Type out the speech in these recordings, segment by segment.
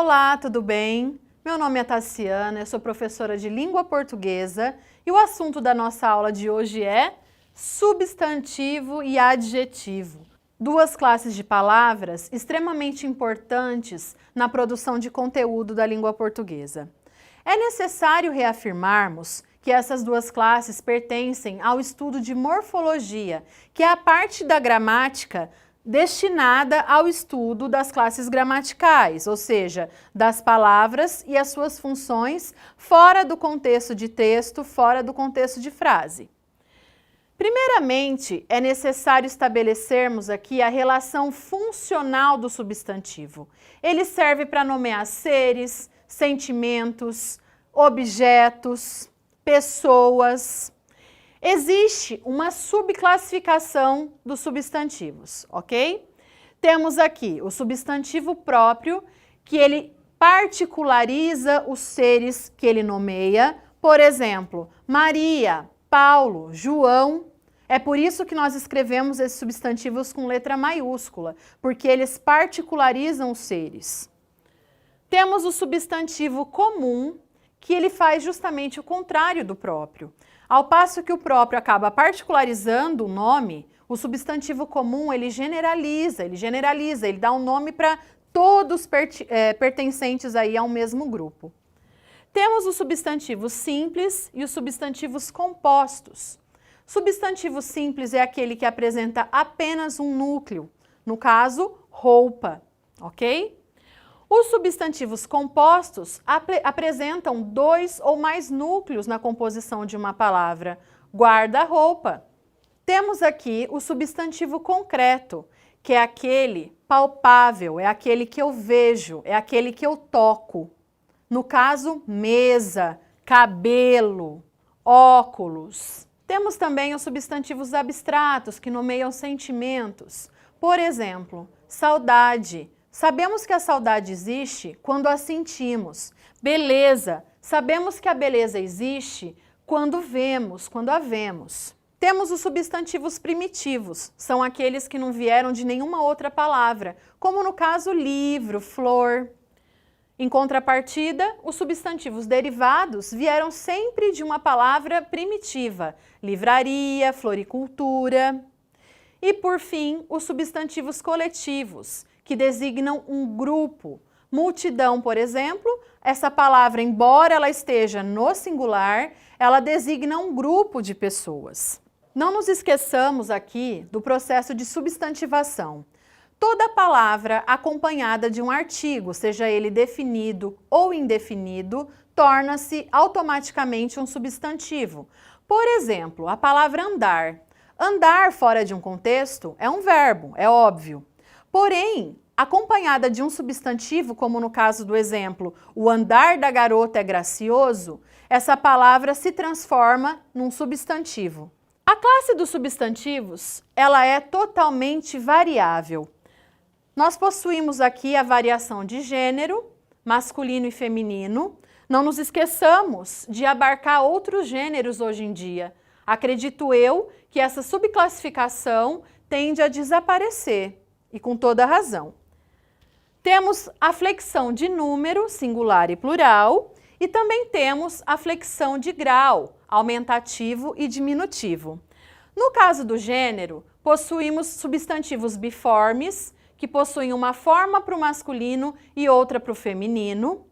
Olá, tudo bem? Meu nome é Tassiana, eu sou professora de língua portuguesa e o assunto da nossa aula de hoje é substantivo e adjetivo. Duas classes de palavras extremamente importantes na produção de conteúdo da língua portuguesa. É necessário reafirmarmos que essas duas classes pertencem ao estudo de morfologia, que é a parte da gramática destinada ao estudo das classes gramaticais, ou seja, das palavras e as suas funções fora do contexto de texto, fora do contexto de frase. Primeiramente, é necessário estabelecermos aqui a relação funcional do substantivo. Ele serve para nomear seres, sentimentos, objetos, pessoas. Existe uma subclassificação dos substantivos, ok? Temos aqui o substantivo próprio, que ele particulariza os seres que ele nomeia. Por exemplo, Maria, Paulo, João. É por isso que nós escrevemos esses substantivos com letra maiúscula, porque eles particularizam os seres. Temos o substantivo comum, que ele faz justamente o contrário do próprio. Ao passo que o próprio acaba particularizando o nome, o substantivo comum ele generaliza, ele dá um nome para todos pertencentes aí ao mesmo grupo. Temos os substantivos simples e os substantivos compostos. Substantivo simples é aquele que apresenta apenas um núcleo, no caso, roupa, ok? Os substantivos compostos apresentam dois ou mais núcleos na composição de uma palavra. Guarda-roupa. Temos aqui o substantivo concreto, que é aquele palpável, é aquele que eu vejo, é aquele que eu toco. No caso, mesa, cabelo, óculos. Temos também os substantivos abstratos, que nomeiam sentimentos. Por exemplo, saudade. Sabemos que a saudade existe quando a sentimos. Beleza. Sabemos que a beleza existe quando vemos, quando a vemos. Temos os substantivos primitivos. São aqueles que não vieram de nenhuma outra palavra, como no caso livro, flor. Em contrapartida, os substantivos derivados vieram sempre de uma palavra primitiva. Livraria, floricultura. E, por fim, os substantivos coletivos, que designam um grupo. Multidão, por exemplo, essa palavra, embora ela esteja no singular, ela designa um grupo de pessoas. Não nos esqueçamos aqui do processo de substantivação. Toda palavra acompanhada de um artigo, seja ele definido ou indefinido, torna-se automaticamente um substantivo. Por exemplo, a palavra andar. Andar fora de um contexto é um verbo, é óbvio. Porém, acompanhada de um substantivo, como no caso do exemplo, o andar da garota é gracioso, essa palavra se transforma num substantivo. A classe dos substantivos, ela é totalmente variável. Nós possuímos aqui a variação de gênero, masculino e feminino. Não nos esqueçamos de abarcar outros gêneros hoje em dia. Acredito eu que essa subclassificação tende a desaparecer, e com toda razão. Temos a flexão de número, singular e plural, e também temos a flexão de grau, aumentativo e diminutivo. No caso do gênero, possuímos substantivos biformes, que possuem uma forma para o masculino e outra para o feminino.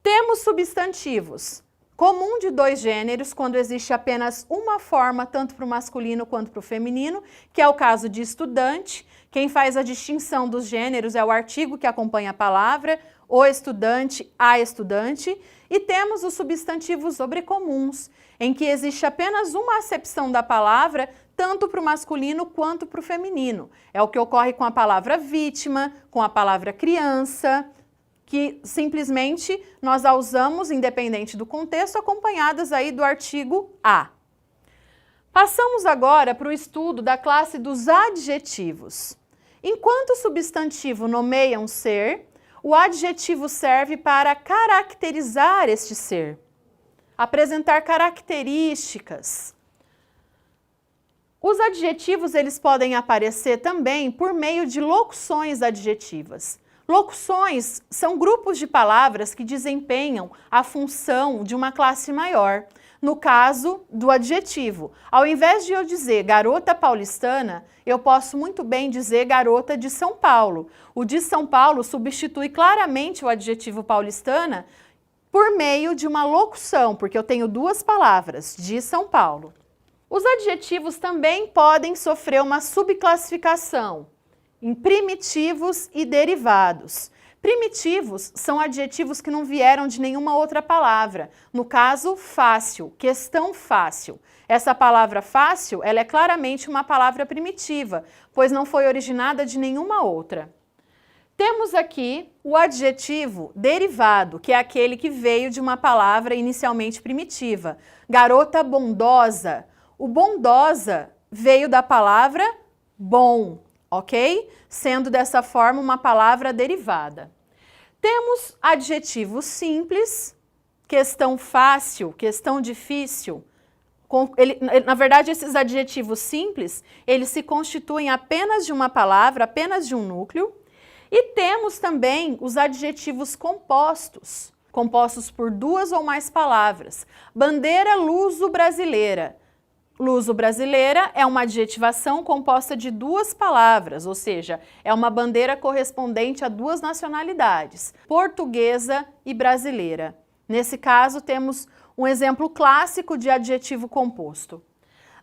Temos substantivos comum de dois gêneros, quando existe apenas uma forma, tanto para o masculino quanto para o feminino, que é o caso de estudante. Quem faz a distinção dos gêneros é o artigo que acompanha a palavra, o estudante, a estudante. E temos os substantivos sobrecomuns, em que existe apenas uma acepção da palavra, tanto para o masculino quanto para o feminino. É o que ocorre com a palavra vítima, com a palavra criança, que simplesmente nós a usamos, independente do contexto, acompanhadas aí do artigo a. Passamos agora para o estudo da classe dos adjetivos. Enquanto o substantivo nomeia um ser, o adjetivo serve para caracterizar este ser, apresentar características. Os adjetivos eles podem aparecer também por meio de locuções adjetivas. Locuções são grupos de palavras que desempenham a função de uma classe maior. No caso do adjetivo, ao invés de eu dizer garota paulistana, eu posso muito bem dizer garota de São Paulo. O de São Paulo substitui claramente o adjetivo paulistana por meio de uma locução, porque eu tenho duas palavras, de São Paulo. Os adjetivos também podem sofrer uma subclassificação em primitivos e derivados. Primitivos são adjetivos que não vieram de nenhuma outra palavra. No caso, fácil, questão fácil. Essa palavra fácil, ela é claramente uma palavra primitiva, pois não foi originada de nenhuma outra. Temos aqui o adjetivo derivado, que é aquele que veio de uma palavra inicialmente primitiva. Garota bondosa. O bondosa veio da palavra bom, ok? Sendo dessa forma uma palavra derivada. Temos adjetivos simples, questão fácil, questão difícil. Na verdade, esses adjetivos simples, eles se constituem apenas de uma palavra, apenas de um núcleo. E temos também os adjetivos compostos, compostos por duas ou mais palavras. Bandeira luso-brasileira. Luso-brasileira é uma adjetivação composta de duas palavras, ou seja, é uma bandeira correspondente a duas nacionalidades, portuguesa e brasileira. Nesse caso, temos um exemplo clássico de adjetivo composto.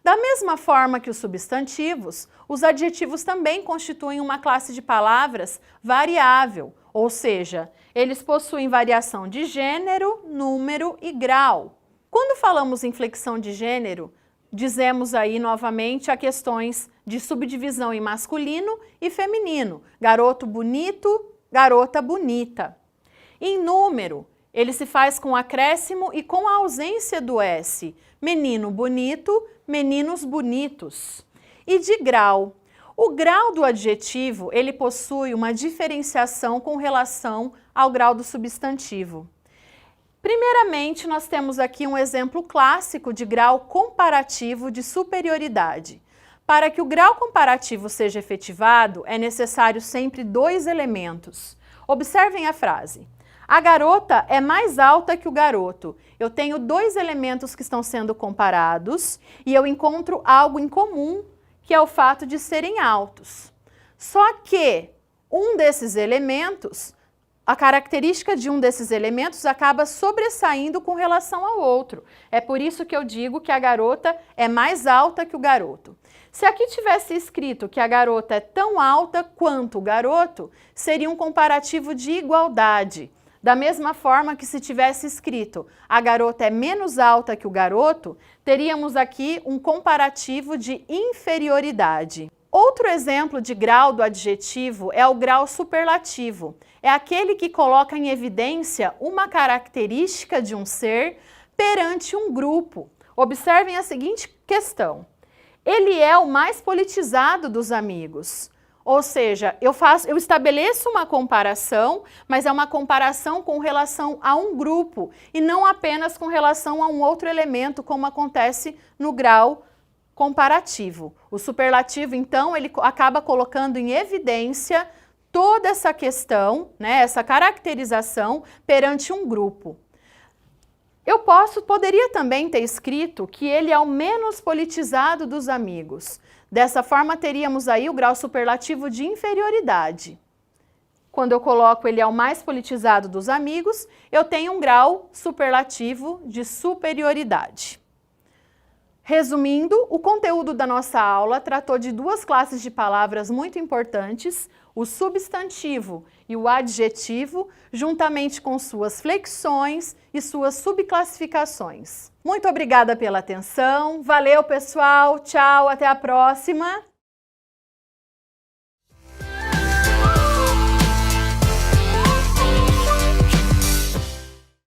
Da mesma forma que os substantivos, os adjetivos também constituem uma classe de palavras variável, ou seja, eles possuem variação de gênero, número e grau. Quando falamos em flexão de gênero, dizemos aí novamente a questões de subdivisão em masculino e feminino, garoto bonito, garota bonita. Em número, ele se faz com acréscimo e com a ausência do S, menino bonito, meninos bonitos. E de grau. O grau do adjetivo, ele possui uma diferenciação com relação ao grau do substantivo. Primeiramente, nós temos aqui um exemplo clássico de grau comparativo de superioridade. Para que o grau comparativo seja efetivado, é necessário sempre dois elementos. Observem a frase. A garota é mais alta que o garoto. Eu tenho dois elementos que estão sendo comparados e eu encontro algo em comum, que é o fato de serem altos. Só que um desses elementos, a característica de um desses elementos acaba sobressaindo com relação ao outro. É por isso que eu digo que a garota é mais alta que o garoto. Se aqui tivesse escrito que a garota é tão alta quanto o garoto, seria um comparativo de igualdade. Da mesma forma que se tivesse escrito a garota é menos alta que o garoto, teríamos aqui um comparativo de inferioridade. Outro exemplo de grau do adjetivo é o grau superlativo. É aquele que coloca em evidência uma característica de um ser perante um grupo. Observem a seguinte questão. Ele é o mais politizado dos amigos. Ou seja, eu estabeleço uma comparação, mas é uma comparação com relação a um grupo e não apenas com relação a um outro elemento, como acontece no grau comparativo. O superlativo, então, ele acaba colocando em evidência toda essa questão, né, essa caracterização perante um grupo. Eu poderia também ter escrito que ele é o menos politizado dos amigos. Dessa forma, teríamos aí o grau superlativo de inferioridade. Quando eu coloco ele é o mais politizado dos amigos, eu tenho um grau superlativo de superioridade. Resumindo, o conteúdo da nossa aula tratou de duas classes de palavras muito importantes, o substantivo e o adjetivo, juntamente com suas flexões e suas subclassificações. Muito obrigada pela atenção, valeu pessoal, tchau, até a próxima!